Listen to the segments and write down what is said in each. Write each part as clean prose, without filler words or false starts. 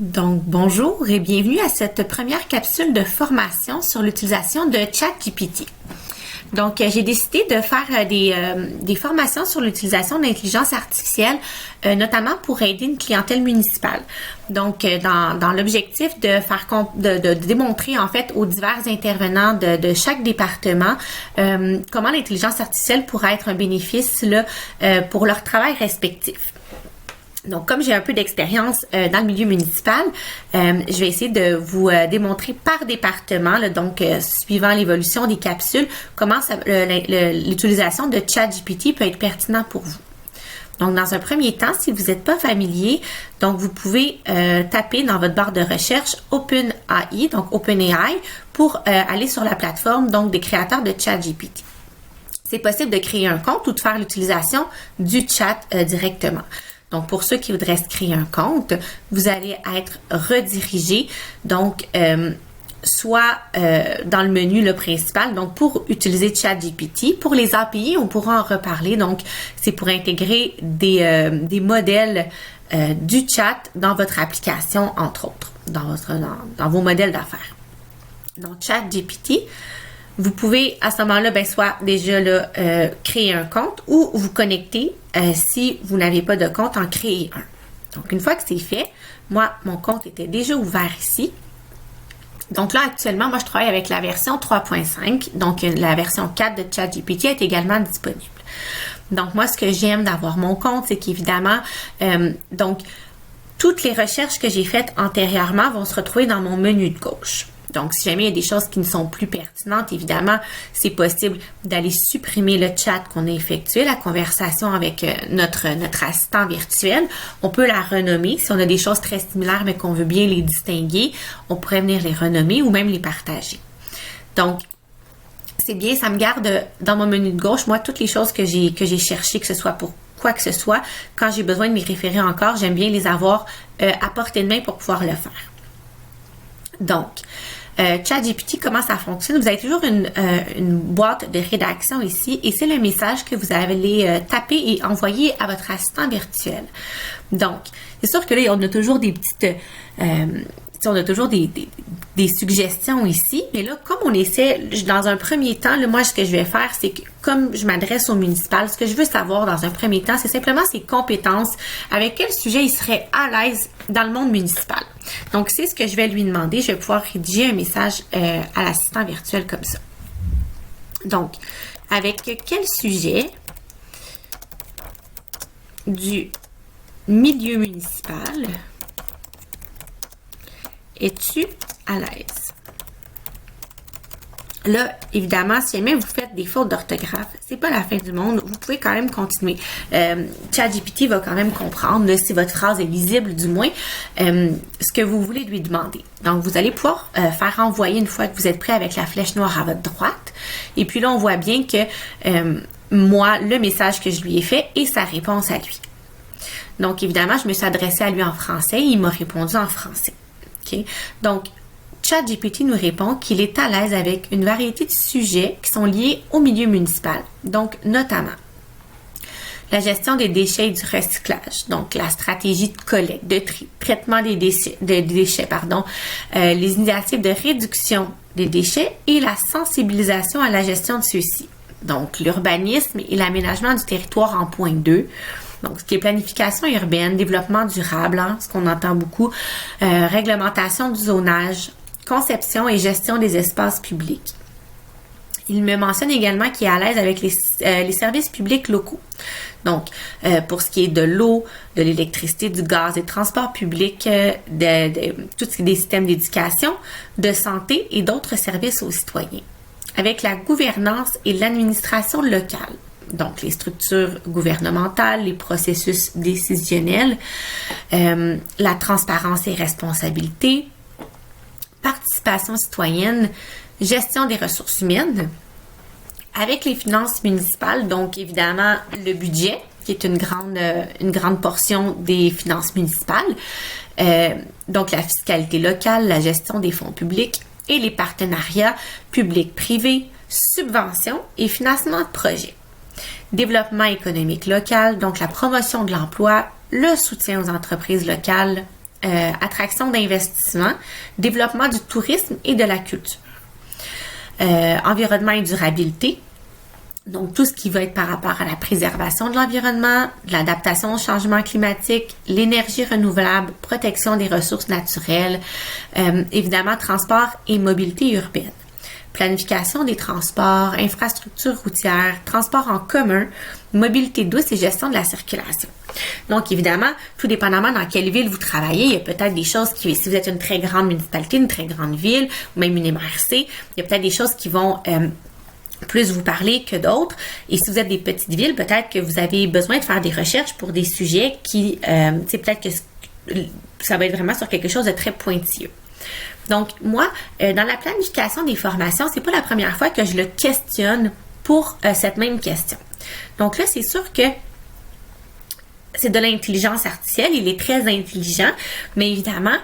Donc, bonjour et bienvenue à cette première capsule de formation sur l'utilisation de ChatGPT. Donc, j'ai décidé de faire des formations sur l'utilisation de l'intelligence artificielle, notamment pour aider une clientèle municipale. Donc, dans l'objectif de démontrer en fait aux divers intervenants de chaque département comment l'intelligence artificielle pourrait être un bénéfice là, pour leur travail respectif. Donc, comme j'ai un peu d'expérience dans le milieu municipal, je vais essayer de vous démontrer par département, là, donc suivant l'évolution des capsules, comment l'utilisation de ChatGPT peut être pertinent pour vous. Donc, dans un premier temps, si vous n'êtes pas familier, donc vous pouvez taper dans votre barre de recherche OpenAI, donc OpenAI, pour aller sur la plateforme donc des créateurs de ChatGPT. C'est possible de créer un compte ou de faire l'utilisation du chat directement. Donc, pour ceux qui voudraient se créer un compte, vous allez être redirigé, donc, soit dans le menu le principal, donc pour utiliser ChatGPT. Pour les API, on pourra en reparler. Donc, c'est pour intégrer des modèles du chat dans votre application, entre autres, dans vos modèles d'affaires. Donc, ChatGPT. Vous pouvez à ce moment-là, soit déjà là, créer un compte ou vous connecter si vous n'avez pas de compte, en créer un. Donc, une fois que c'est fait, moi, mon compte était déjà ouvert ici. Donc là, actuellement, moi, je travaille avec la version 3.5. Donc, la version 4 de ChatGPT est également disponible. Donc, moi, ce que j'aime d'avoir mon compte, c'est qu'évidemment, toutes les recherches que j'ai faites antérieurement vont se retrouver dans mon menu de gauche. Donc, si jamais il y a des choses qui ne sont plus pertinentes, évidemment, c'est possible d'aller supprimer le chat qu'on a effectué, la conversation avec notre assistant virtuel. On peut la renommer. Si on a des choses très similaires, mais qu'on veut bien les distinguer, on pourrait venir les renommer ou même les partager. Donc, c'est bien, ça me garde dans mon menu de gauche, moi, toutes les choses que j'ai cherchées, que ce soit pour quoi que ce soit. Quand j'ai besoin de m'y référer encore, j'aime bien les avoir à portée de main pour pouvoir le faire. Donc, ChatGPT, comment ça fonctionne? Vous avez toujours une boîte de rédaction ici et c'est le message que vous allez taper et envoyer à votre assistant virtuel. Donc, c'est sûr que là, on a toujours des petites... on a toujours des suggestions ici, mais là, comme on essaie, dans un premier temps, là, moi, ce que je vais faire, c'est que comme je m'adresse au municipal, ce que je veux savoir dans un premier temps, c'est simplement ses compétences, avec quel sujet il serait à l'aise dans le monde municipal. Donc, c'est ce que je vais lui demander. Je vais pouvoir rédiger un message à l'assistant virtuel comme ça. Donc, avec quel sujet du milieu municipal es-tu à l'aise? Là, évidemment, si jamais vous faites des fautes d'orthographe, c'est pas la fin du monde. Vous pouvez quand même continuer. ChatGPT va quand même comprendre, là, si votre phrase est lisible, du moins, ce que vous voulez lui demander. Donc, vous allez pouvoir faire envoyer une fois que vous êtes prêt avec la flèche noire à votre droite. Et puis là, on voit bien que moi, le message que je lui ai fait et sa réponse à lui. Donc, évidemment, je me suis adressée à lui en français et il m'a répondu en français. Okay? Donc, ChatGPT nous répond qu'il est à l'aise avec une variété de sujets qui sont liés au milieu municipal. Donc, notamment, la gestion des déchets et du recyclage. Donc, la stratégie de collecte, de traitement des déchets, les initiatives de réduction des déchets et la sensibilisation à la gestion de ceux-ci. Donc, l'urbanisme et l'aménagement du territoire en point 2. Donc, ce qui est planification urbaine, développement durable, ce qu'on entend beaucoup, réglementation du zonage, conception et gestion des espaces publics. Il me mentionne également qu'il est à l'aise avec les services publics locaux. Donc, pour ce qui est de l'eau, de l'électricité, du gaz, des transports publics, tout ce qui est des systèmes d'éducation, de santé et d'autres services aux citoyens. Avec la gouvernance et l'administration locale. Donc, les structures gouvernementales, les processus décisionnels, la transparence et responsabilité, participation citoyenne, gestion des ressources humaines, avec les finances municipales, donc évidemment le budget, qui est une grande portion des finances municipales, donc la fiscalité locale, la gestion des fonds publics et les partenariats publics-privés, subventions et financement de projets. Développement économique local, donc la promotion de l'emploi, le soutien aux entreprises locales, attraction d'investissement, développement du tourisme et de la culture. Environnement et durabilité. Donc, tout ce qui va être par rapport à la préservation de l'environnement, l'adaptation au changement climatique, l'énergie renouvelable, protection des ressources naturelles, évidemment, transport et mobilité urbaine. Planification des transports, infrastructures routières, transport en commun, mobilité douce et gestion de la circulation. Donc, évidemment, tout dépendamment dans quelle ville vous travaillez, il y a peut-être des choses qui, si vous êtes une très grande municipalité, une très grande ville, ou même une MRC, il y a peut-être des choses qui vont plus vous parler que d'autres. Et si vous êtes des petites villes, peut-être que vous avez besoin de faire des recherches pour des sujets qui, peut-être que ça va être vraiment sur quelque chose de très pointilleux. Donc, moi, dans la planification des formations, c'est pas la première fois que je le questionne pour cette même question. Donc là, c'est sûr que c'est de l'intelligence artificielle, il est très intelligent, mais évidemment,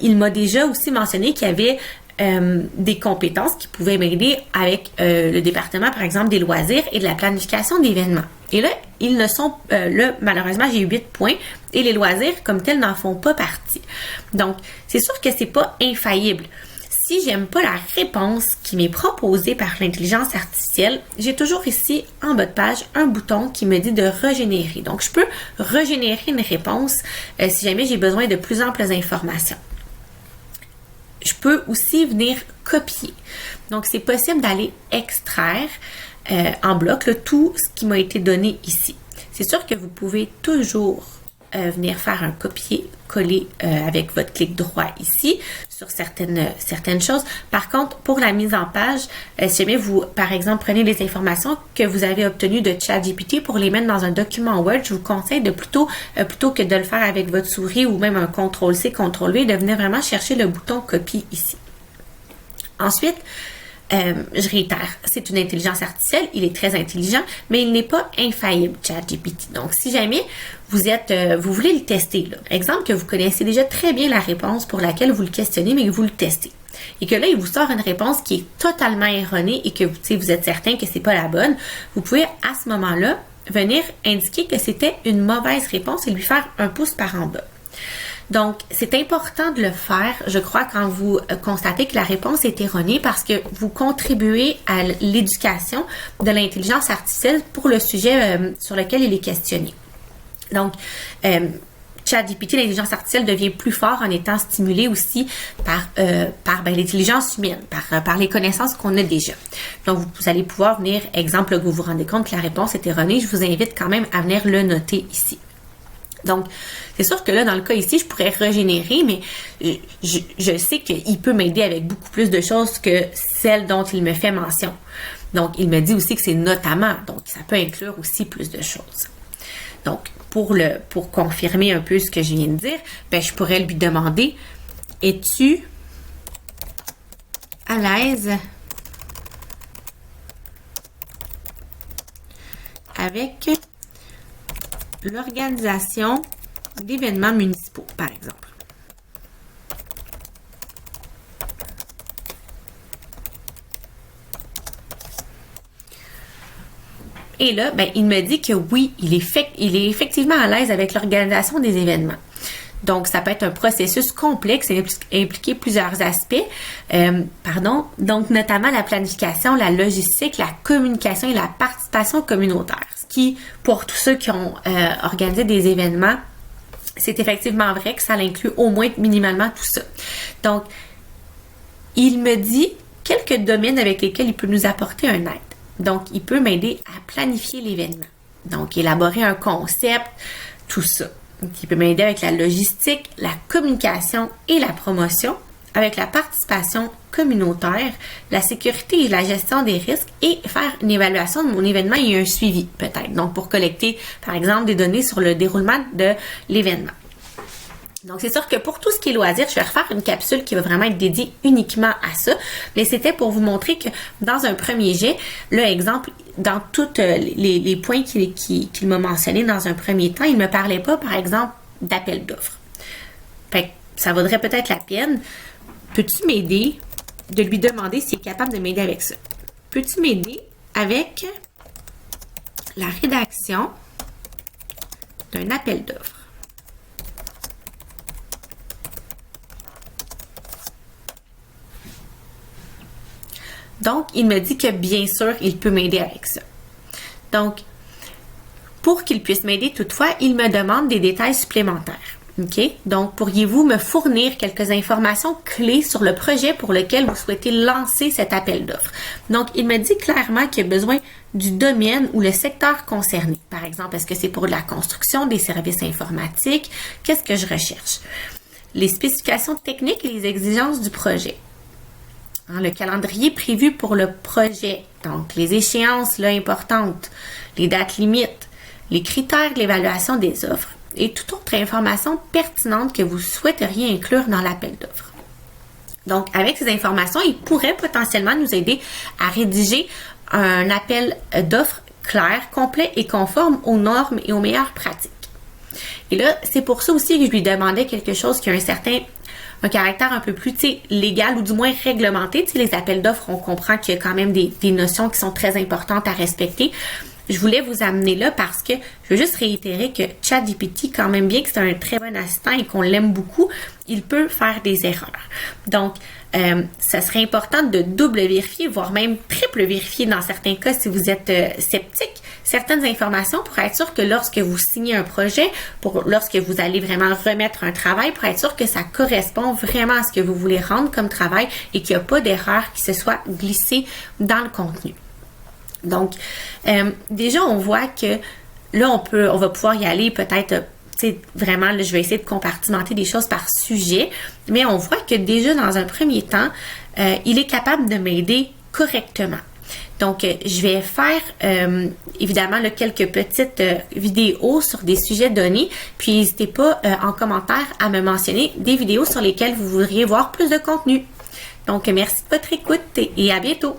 il m'a déjà aussi mentionné qu'il y avait des compétences qui pouvaient m'aider avec le département, par exemple, des loisirs et de la planification d'événements. Et là, ils ne sont... là, malheureusement, j'ai 8 points et les loisirs, comme tels, n'en font pas partie. Donc, c'est sûr que c'est pas infaillible. Si j'aime pas la réponse qui m'est proposée par l'intelligence artificielle, j'ai toujours ici, en bas de page, un bouton qui me dit de régénérer. Donc, je peux régénérer une réponse si jamais j'ai besoin de plus amples informations. Je peux aussi venir copier. Donc, c'est possible d'aller extraire en bloc tout ce qui m'a été donné ici. C'est sûr que vous pouvez toujours venir faire un copier-coller avec votre clic droit ici sur certaines choses. Par contre, pour la mise en page, si jamais vous, par exemple, prenez les informations que vous avez obtenues de ChatGPT pour les mettre dans un document Word, je vous conseille de plutôt que de le faire avec votre souris ou même un CTRL-C, CTRL-V, de venir vraiment chercher le bouton copier ici. Ensuite, je réitère, c'est une intelligence artificielle, il est très intelligent, mais il n'est pas infaillible, ChatGPT. Donc, si jamais vous voulez le tester, là, exemple que vous connaissez déjà très bien la réponse pour laquelle vous le questionnez, mais que vous le testez, et que là, il vous sort une réponse qui est totalement erronée et que vous êtes certain que c'est pas la bonne, vous pouvez à ce moment-là venir indiquer que c'était une mauvaise réponse et lui faire un pouce par en bas. Donc, c'est important de le faire, je crois, quand vous constatez que la réponse est erronée parce que vous contribuez à l'éducation de l'intelligence artificielle pour le sujet sur lequel il est questionné. Donc, ChatGPT, l'intelligence artificielle devient plus fort en étant stimulé aussi par l'intelligence humaine, par les connaissances qu'on a déjà. Donc, vous allez pouvoir venir, exemple, que vous vous rendez compte que la réponse est erronée, je vous invite quand même à venir le noter ici. Donc, c'est sûr que là, dans le cas ici, je pourrais régénérer, mais je sais qu'il peut m'aider avec beaucoup plus de choses que celles dont il me fait mention. Donc, il me dit aussi que c'est notamment, donc ça peut inclure aussi plus de choses. Donc, pour confirmer un peu ce que je viens de dire, je pourrais lui demander, es-tu à l'aise avec l'organisation d'événements municipaux, par exemple. Et là, il me dit que oui, il est effectivement à l'aise avec l'organisation des événements. Donc, ça peut être un processus complexe et impliquer plusieurs aspects. Donc, notamment la planification, la logistique, la communication et la participation communautaire. Ce qui, pour tous ceux qui ont organisé des événements, c'est effectivement vrai que ça inclut au moins minimalement tout ça. Donc, il me dit quelques domaines avec lesquels il peut nous apporter un aide. Donc, il peut m'aider à planifier l'événement. Donc, élaborer un concept, tout ça. Qui peut m'aider avec la logistique, la communication et la promotion, avec la participation communautaire, la sécurité et la gestion des risques et faire une évaluation de mon événement et un suivi peut-être. Donc, pour collecter, par exemple, des données sur le déroulement de l'événement. Donc, c'est sûr que pour tout ce qui est loisirs, je vais refaire une capsule qui va vraiment être dédiée uniquement à ça. Mais c'était pour vous montrer que dans un premier jet, là, exemple, dans tous les points qu'il m'a mentionnés dans un premier temps, il ne me parlait pas, par exemple, d'appel d'offres. Fait que ça vaudrait peut-être la peine. Peux-tu m'aider de lui demander s'il est capable de m'aider avec ça? Peux-tu m'aider avec la rédaction d'un appel d'offres? Donc, il me dit que bien sûr, il peut m'aider avec ça. Donc, pour qu'il puisse m'aider toutefois, il me demande des détails supplémentaires. OK? Donc, pourriez-vous me fournir quelques informations clés sur le projet pour lequel vous souhaitez lancer cet appel d'offres? Donc, il me dit clairement qu'il a besoin du domaine ou le secteur concerné. Par exemple, est-ce que c'est pour de la construction, des services informatiques? Qu'est-ce que je recherche? Les spécifications techniques et les exigences du projet. Le calendrier prévu pour le projet. Donc, les échéances là, importantes, les dates limites, les critères de l'évaluation des offres et toute autre information pertinente que vous souhaiteriez inclure dans l'appel d'offres. Donc, avec ces informations, il pourrait potentiellement nous aider à rédiger un appel d'offres clair, complet et conforme aux normes et aux meilleures pratiques. Et là, c'est pour ça aussi que je lui demandais quelque chose qui a un caractère un peu plus légal ou du moins réglementé. Les appels d'offres, on comprend qu'il y a quand même des notions qui sont très importantes à respecter. Je voulais vous amener là parce que je veux juste réitérer que ChatGPT, quand même bien que c'est un très bon assistant et qu'on l'aime beaucoup, il peut faire des erreurs. Donc, ça serait important de double vérifier, voire même triple vérifier dans certains cas si vous êtes sceptique, certaines informations pour être sûr que lorsque vous signez un projet, lorsque vous allez vraiment remettre un travail, pour être sûr que ça correspond vraiment à ce que vous voulez rendre comme travail et qu'il n'y a pas d'erreur qui se soit glissée dans le contenu. Donc, déjà, on voit que là, on va pouvoir y aller peut-être, vraiment, là, je vais essayer de compartimenter des choses par sujet, mais on voit que déjà, dans un premier temps, il est capable de m'aider correctement. Donc, je vais faire, évidemment, là, quelques petites vidéos sur des sujets donnés, puis n'hésitez pas en commentaire à me mentionner des vidéos sur lesquelles vous voudriez voir plus de contenu. Donc, merci de votre écoute et à bientôt!